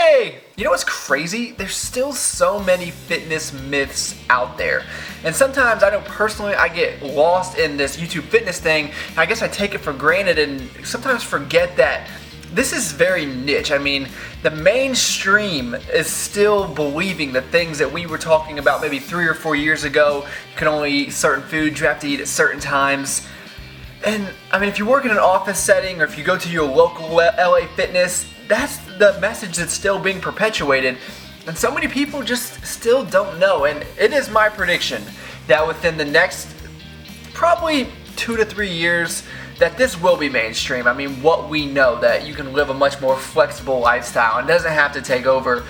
Hey! You know what's crazy? There's still so many fitness myths out there. And sometimes I know personally I get lost in this YouTube fitness thing. And I guess I take it for granted and sometimes forget that this is very niche. I mean, the mainstream is still believing the things that we were talking about maybe 3 or 4 years ago. You can only eat certain foods, you have to eat at certain times. And I mean, if you work in an office setting or if you go to your local LA Fitness, that's the message that's still being perpetuated. And so many people just still don't know. And it is my prediction that within the next probably 2 to 3 years, that this will be mainstream. I mean, what we know, that you can live a much more flexible lifestyle and doesn't have to take over.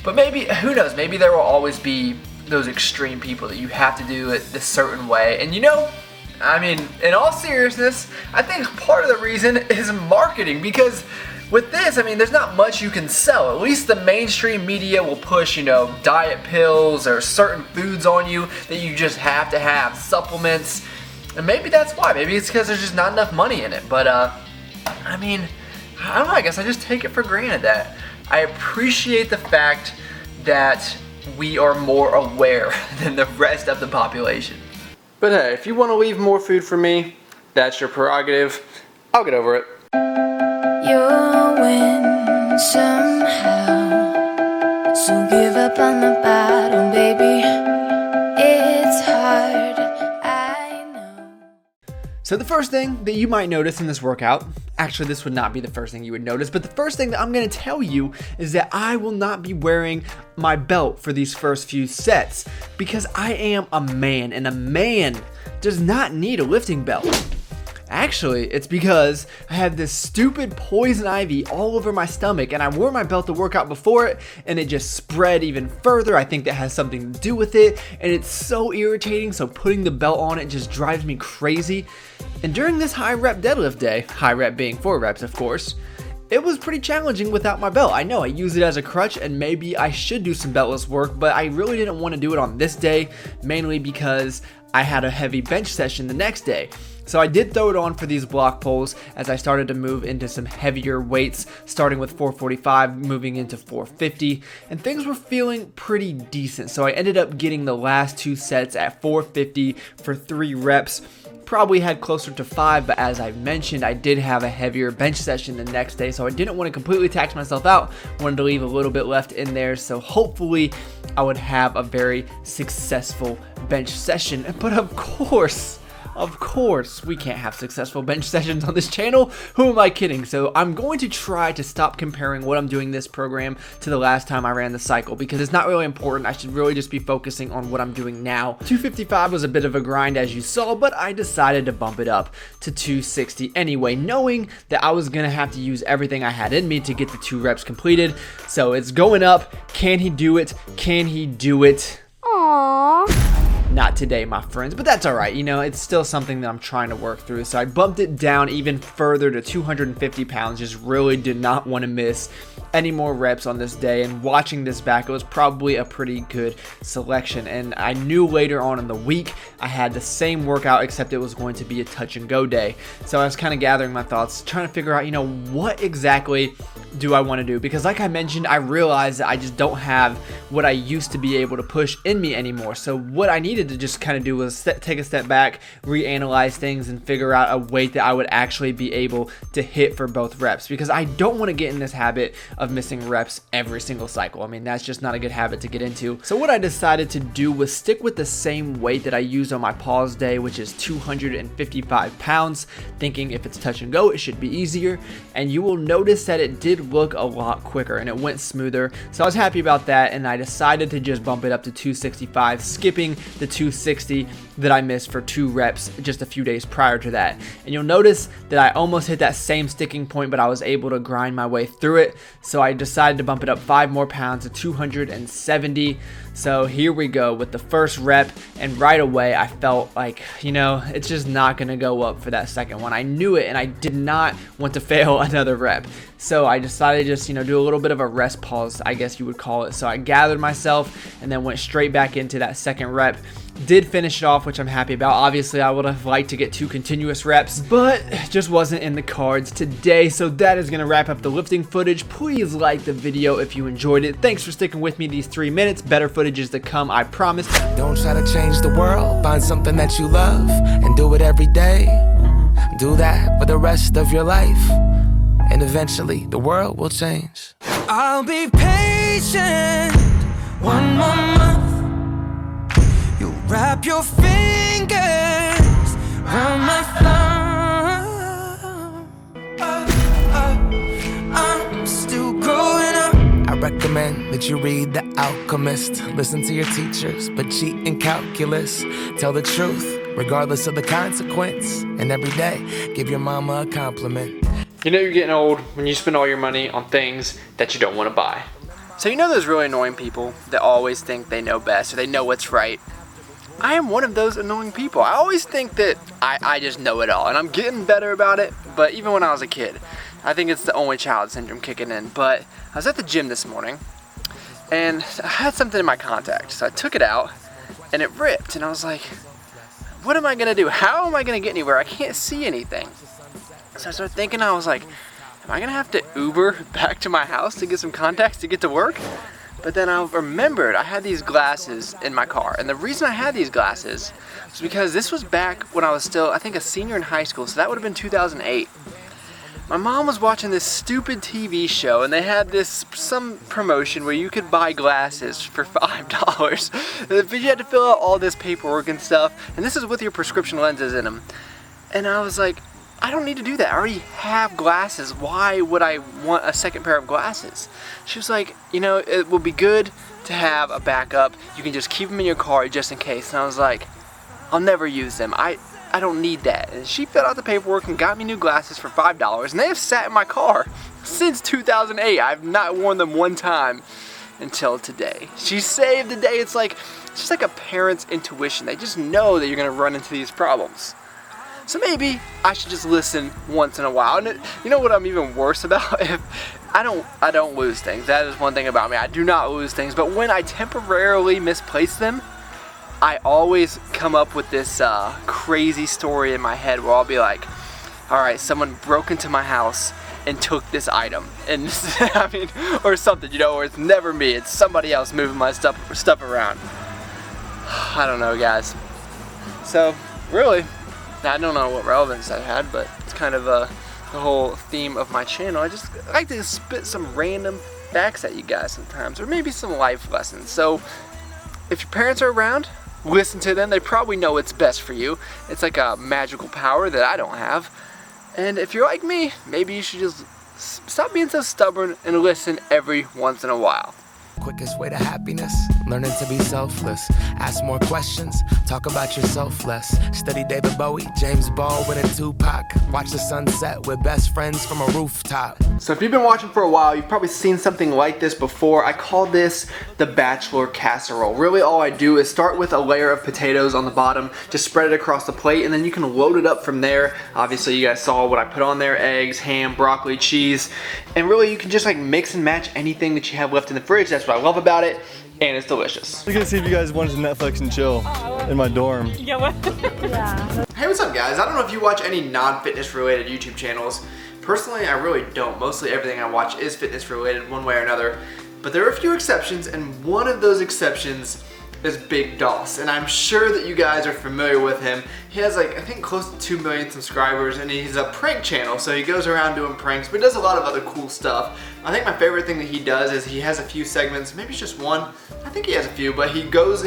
But maybe, who knows, maybe there will always be those extreme people that you have to do it this certain way. And you know, I mean, in all seriousness, I think part of the reason is marketing, because with this, I mean, there's not much you can sell. At least the mainstream media will push, you know, diet pills or certain foods on you that you just have to have, supplements. And maybe that's why. Maybe it's because there's just not enough money in it. But, I mean, I don't know. I guess I just take it for granted that I appreciate the fact that we are more aware than the rest of the population. But hey, if you want to leave more food for me, that's your prerogative. I'll get over it. You'll win somehow, so give up on the battle, baby. It's hard, I know. So the first thing that you might notice in this workout, actually this would not be the first thing you would notice, but the first thing that I'm going to tell you is that I will not be wearing my belt for these first few sets because I am a man, and a man does not need a lifting belt. Actually, it's because I have this stupid poison ivy all over my stomach, and I wore my belt to work out before it, and it just spread even further. I think that has something to do with it, and it's so irritating, so putting the belt on it just drives me crazy. And during this high rep deadlift day, high rep being 4 reps of course, it was pretty challenging without my belt. I know I use it as a crutch and maybe I should do some beltless work, but I really didn't want to do it on this day, mainly because I had a heavy bench session the next day. So I did throw it on for these block pulls as I started to move into some heavier weights, starting with 445, moving into 450, and things were feeling pretty decent. So I ended up getting the last 2 sets at 450 for 3 reps. Probably had closer to 5, but as I mentioned, I did have a heavier bench session the next day, so I didn't want to completely tax myself out. Wanted to leave a little bit left in there, so hopefully I would have a very successful bench session. But of course, we can't have successful bench sessions on this channel. Who am I kidding? So I'm going to try to stop comparing what I'm doing this program to the last time I ran the cycle, because it's not really important. I should really just be focusing on what I'm doing now. 255 was a bit of a grind, as you saw, but I decided to bump it up to 260 anyway, knowing that I was gonna have to use everything I had in me to get the 2 reps completed. So it's going up. Can he do it? Can he do it? Aww. Not today, my friends, but that's all right. You know, it's still something that I'm trying to work through. So I bumped it down even further to 250 pounds. Just really did not want to miss any more reps on this day. And watching this back, it was probably a pretty good selection. And I knew later on in the week, I had the same workout, except it was going to be a touch and go day. So I was kind of gathering my thoughts, trying to figure out, you know, what exactly do I want to do? Because like I mentioned, I realized that I just don't have what I used to be able to push in me anymore. So what I needed to just kind of do was take a step back, reanalyze things, and figure out a weight that I would actually be able to hit for both reps, because I don't want to get in this habit of missing reps every single cycle. I mean, that's just not a good habit to get into. So what I decided to do was stick with the same weight that I used on my pause day, which is 255 pounds, thinking if it's touch and go, it should be easier. And you will notice that it did look a lot quicker and it went smoother. So I was happy about that, and I decided to just bump it up to 265, skipping the 260 that I missed for 2 reps just a few days prior to that. And you'll notice that I almost hit that same sticking point, but I was able to grind my way through it. So I decided to bump it up 5 more pounds to 270. So here we go with the first rep, and right away I felt like, you know, it's just not gonna go up for that second one. I knew it, and I did not want to fail another rep. So I decided to just, you know, do a little bit of a rest pause, I guess you would call it. So I gathered myself and then went straight back into that second rep. Did finish it off, which I'm happy about. Obviously, I would have liked to get 2 continuous reps, but it just wasn't in the cards today. So that is going to wrap up the lifting footage. Please like the video if you enjoyed it. Thanks for sticking with me these 3 minutes. Better footage is to come, I promise. Don't try to change the world. Find something that you love and do it every day. Do that for the rest of your life, and eventually the world will change. I'll be patient. One more month. You wrap your fingers around my thumb. I'm still growing up. I recommend that you read The Alchemist. Listen to your teachers, but cheat in calculus. Tell the truth, regardless of the consequence. And every day, give your mama a compliment. You know you're getting old when you spend all your money on things that you don't want to buy. So you know those really annoying people that always think they know best or they know what's right? I am one of those annoying people. I always think that I just know it all, and I'm getting better about it, but even when I was a kid, I think it's the only child syndrome kicking in. But I was at the gym this morning, and I had something in my contact, so I took it out, and it ripped, and I was like, what am I gonna do? How am I gonna get anywhere? I can't see anything. So I started thinking, I was like, am I gonna have to Uber back to my house to get some contacts to get to work? But then I remembered I had these glasses in my car, and the reason I had these glasses was because this was back when I was still, I think, a senior in high school, so that would have been 2008. My mom was watching this stupid TV show, and they had some promotion where you could buy glasses for $5, but you had to fill out all this paperwork and stuff, and this is with your prescription lenses in them. And I was like, I don't need to do that. I already have glasses. Why would I want a second pair of glasses? She was like, you know, it would be good to have a backup. You can just keep them in your car just in case. And I was like, I'll never use them. I don't need that. And she filled out the paperwork and got me new glasses for $5. And they have sat in my car since 2008. I've not worn them one time until today. She saved the day. It's just like a parent's intuition. They just know that you're going to run into these problems. So maybe I should just listen once in a while. And you know what I'm even worse about? If I don't lose things. That is one thing about me. I do not lose things. But when I temporarily misplace them, I always come up with this crazy story in my head where I'll be like, all right, someone broke into my house and took this item. And I mean, or something, you know, or it's never me. It's somebody else moving my stuff around. I don't know, guys. So, really, I don't know what relevance that had, but it's kind of the whole theme of my channel. I like to spit some random facts at you guys sometimes, or maybe some life lessons. So if your parents are around, listen to them. They probably know what's best for you. It's like a magical power that I don't have. And if you're like me, maybe you should just stop being so stubborn and listen every once in a while. Quickest way to happiness, learning to be selfless. Ask more questions, talk about yourself less. Study David Bowie, James Baldwin, and Tupac. Watch the sunset with best friends from a rooftop. So if you've been watching for a while, you've probably seen something like this before. I call this the Bachelor Casserole. Really all I do is start with a layer of potatoes on the bottom, just spread it across the plate, and then you can load it up from there. Obviously you guys saw what I put on there: eggs, ham, broccoli, cheese, and really you can just like mix and match anything that you have left in the fridge. That's what I love about it, and it's delicious. I was gonna see if you guys wanted to Netflix and chill in my dorm. Yeah, what? Yeah. Hey, what's up guys? I don't know if you watch any non-fitness related YouTube channels. Personally, I really don't. Mostly everything I watch is fitness related one way or another. But there are a few exceptions, and one of those exceptions is Big Doss, and I'm sure that you guys are familiar with him. He has like, I think close to 2 million subscribers, and he's a prank channel, so he goes around doing pranks, but he does a lot of other cool stuff. I think my favorite thing that he does is he has a few segments, maybe it's just one, I think he has a few, but he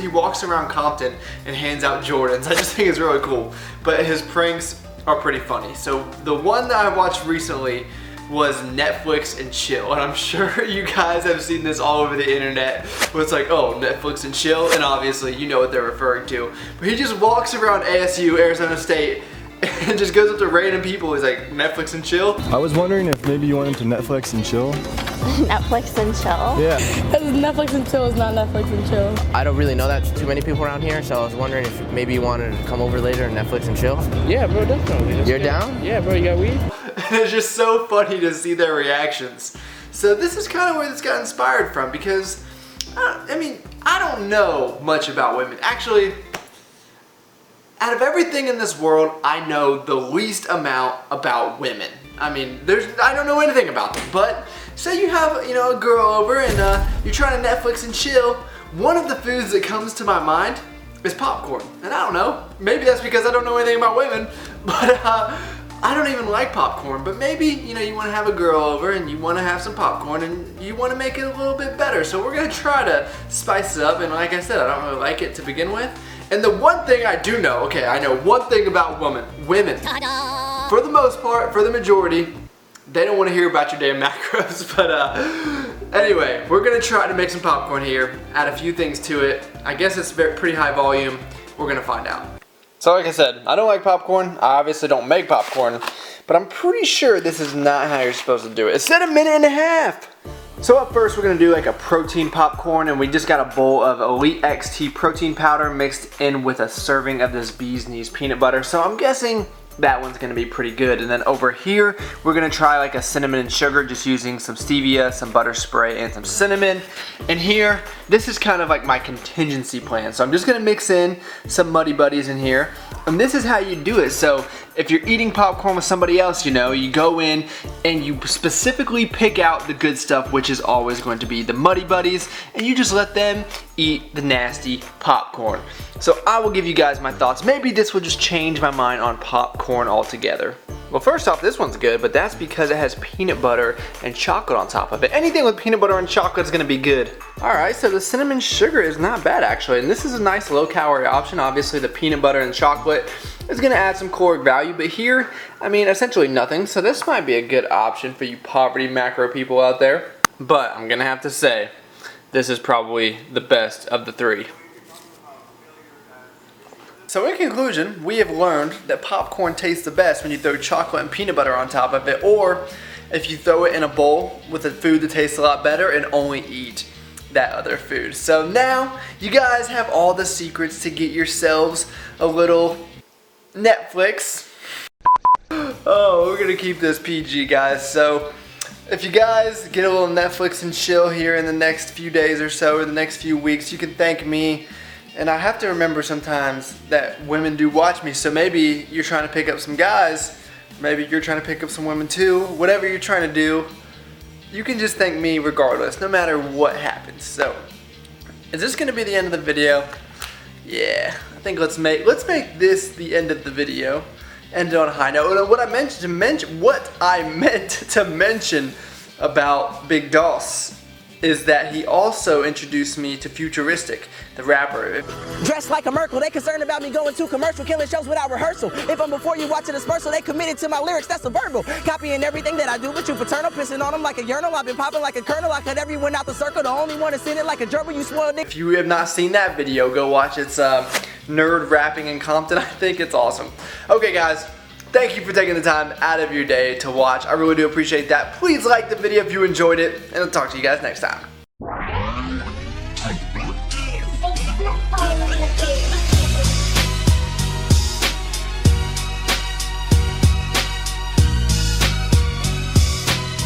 walks around Compton and hands out Jordans. I just think it's really cool, but his pranks are pretty funny. So the one that I watched recently was Netflix and Chill, and I'm sure you guys have seen this all over the internet where it's like, oh, Netflix and Chill, and obviously you know what they're referring to. But he just walks around ASU, Arizona State, and just goes up to random people. He's like, Netflix and Chill? I was wondering if maybe you wanted to Netflix and chill. Netflix and chill? Yeah. Netflix and chill is not Netflix and chill. I don't really know that too many people around here, so I was wondering if maybe you wanted to come over later and Netflix and chill. Yeah, bro, definitely. You're down? Yeah, bro, you got weed? It's just so funny to see their reactions. So this is kind of where this got inspired from, because, I mean, I don't know much about women. Actually, Out of everything in this world, I know the least amount about women. I mean, I don't know anything about them, but say you have, a girl over and you're trying to Netflix and chill, one of the foods that comes to my mind is popcorn. And I don't know, maybe that's because I don't know anything about women, but I don't even like popcorn. But maybe, you want to have a girl over and you want to have some popcorn and you want to make it a little bit better. So we're going to try to spice it up, and like I said, I don't really like it to begin with. And the one thing I do know, okay, I know one thing about women. For the most part, for the majority, they don't want to hear about your damn macros. But anyway, we're going to try to make some popcorn here, add a few things to it. I guess it's pretty high volume. We're going to find out. So like I said, I don't like popcorn. I obviously don't make popcorn, but I'm pretty sure this is not how you're supposed to do it. It said 1.5 minutes. So up first, we're gonna do like a protein popcorn, and we just got a bowl of Elite XT protein powder mixed in with a serving of this Bee's Knees peanut butter. So I'm guessing that one's gonna be pretty good. And then over here, we're gonna try like a cinnamon and sugar, just using some stevia, some butter spray, and some cinnamon. And here, this is kind of like my contingency plan. So I'm just gonna mix in some Muddy Buddies in here. And this is how you do it. So if you're eating popcorn with somebody else, you go in and you specifically pick out the good stuff, which is always going to be the Muddy Buddies, and you just let them eat the nasty popcorn. So I will give you guys my thoughts. Maybe this will just change my mind on popcorn altogether. Well, first off, this one's good, but that's because it has peanut butter and chocolate on top of it. Anything with peanut butter and chocolate is gonna be good. All right, so the cinnamon sugar is not bad actually, and this is a nice low-calorie option. Obviously, the peanut butter and chocolate is gonna add some caloric value, but here, I mean, essentially nothing. So this might be a good option for you poverty macro people out there. But I'm gonna have to say, this is probably the best of the three. So in conclusion, we have learned that popcorn tastes the best when you throw chocolate and peanut butter on top of it, or if you throw it in a bowl with a food that tastes a lot better and only eat that other food. So now you guys have all the secrets to get yourselves a little Netflix. Oh, we're gonna keep this PG, guys. So if you guys get a little Netflix and chill here in the next few days or so, or the next few weeks, you can thank me. And I have to remember sometimes that women do watch me, so maybe you're trying to pick up some guys, maybe you're trying to pick up some women too. Whatever you're trying to do, you can just thank me regardless, no matter what happens. So, is this gonna be the end of the video? Yeah, I think let's make this the end of the video. End it on a high note. What I meant to mention about Big Doss is that he also introduced me to Futuristic, the rapper. Dressed like a Merkel, they concerned about me going to commercial, killing shows without rehearsal. If I'm before you watching this commercial, they committed to my lyrics, that's a verbal. Copying everything that I do, but you paternal, pissing on them like a urinal. I've been popping like a kernel, I cut everyone out the circle, the only one that's in it like a gerbil, you spoiled it. If you have not seen that video, go watch it. It's nerd rapping in Compton. I think it's awesome. Okay guys, thank you for taking the time out of your day to watch. I really do appreciate that. Please like the video if you enjoyed it, and I'll talk to you guys next time.